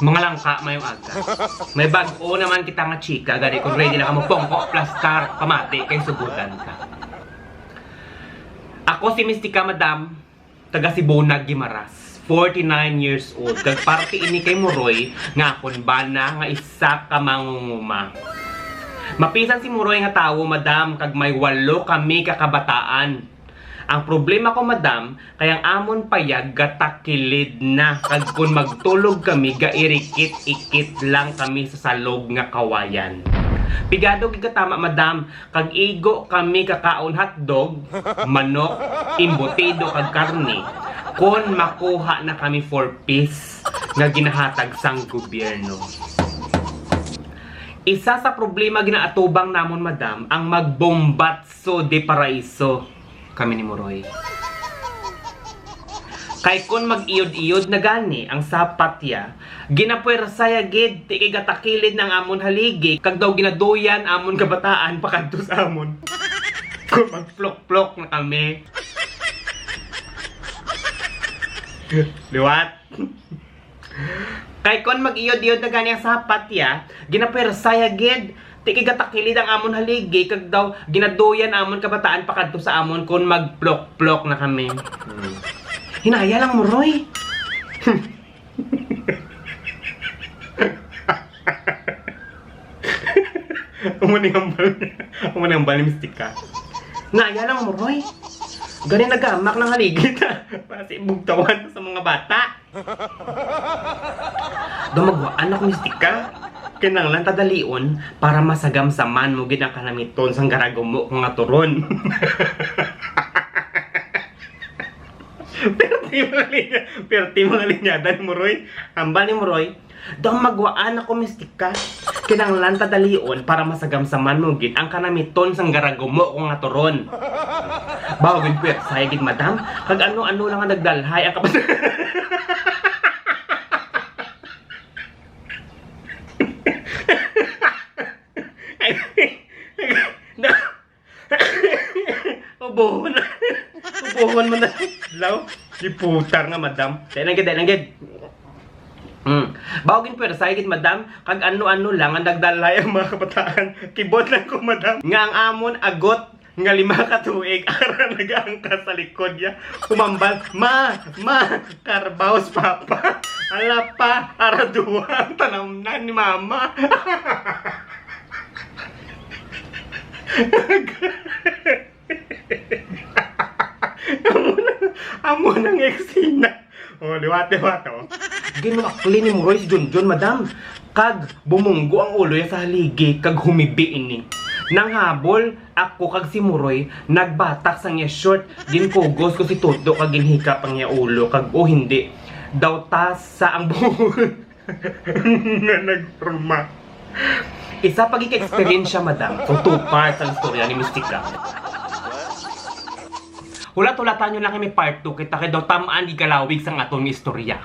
Mga langka mayong aga. May bago naman kita nga chika, gari kung ready na ka mo pongko, plastar, pamati, kay sugutan ka. Ako si Mystica Madam, taga Sibunag, Gimaras. 49 years old. Kag parte ini kay Muroy, nga akon bana nga isa ka mangunguma. Mapisan si Muroy nga tawo, Madam, kag may 8 kami kakabataan. Ang problema ko, Madam, kayang amon payag gatakilid na. Kag kung magtulog kami, gairikit-ikit lang kami sa salog nga kawayan. Pigado gigatama, Madam, kag igo kami kakaon hotdog, manok, imbutido kag karne. Kung makuha na kami 4 piece nga ginahatag sang gobyerno. Isa sa problema ginaatubang namon, Madam, ang magbombatso de paraiso kami ni Muroy. Kay kun mag-iyod-iyod na gani ang sapatya, ginapuwersaya gid ti kay gatakilid ng amon haligi kag daw ginaduyan amon kabataan pakadto sa amon. Kun magplok-plok na kami. Liwat. Kay kon mag-iyod-iyod na gani ang sapatya, ginapuwersaya gid ti kay gatakilid ang amon haligi kag daw ginaduyan amon kabataan pakadto sa amon kun magplok-plok na kami. Hinaya lang mo, Roy. Umunang ni Mystica. Hinaya lang mo, Roy. Gani nagamak ng haligid. Pasi bugtawan sa mga bata. Dumagwaan ako, Mystica. Kinanglan tadalion para masagamsaman mo ginang kanamiton sang garagom mo kung nga turon. Perti mga linyadan mo, Roy. Hambal ni mo, Roy. Daw magwaan ako, Mystica. Kinanglan tadalion para masagamsaman mo gid ang kanamiton sang garagom mo kung nga turon. Bawagin po yung sayagid, Madam. Kag ano-ano lang ang nagdalhay ang kapas... Ubuhon na. Ubuhon mo na. Law. Iputar nga, Madam. Dainagid. Bawagin po yung sayagid, Madam. Kag ano-ano lang ang nagdalhay ang mga kabataan. Kibot lang ko, Madam. Nga ang amon agot nga 5 ka tuig ara nagaangka sa likod niya. Kumambal, ma, karbaos papa. Ala pa, ara duwa tanamnan ni mama. Amo nang eksina. Oh, liwat oh. Ginuakli ni Muroy si Junjun, Madam. Kag bumunggo ang ulo niya sa haligi kag humibi ini. Nang habol, ako kag si Muroy nagbatak sa niya short. Ginkugos ko si Toto kag ginhikap ang niya ulo kag o hindi. Daw tasa ang buhol nga nagforma. Isa pag ika-experience siya, Madam. So 2 parts ang istorya ni Mystica. Hulat-hulatan nyo lang kami part 2 kita kay daw tamaan igalawig sang atong istorya.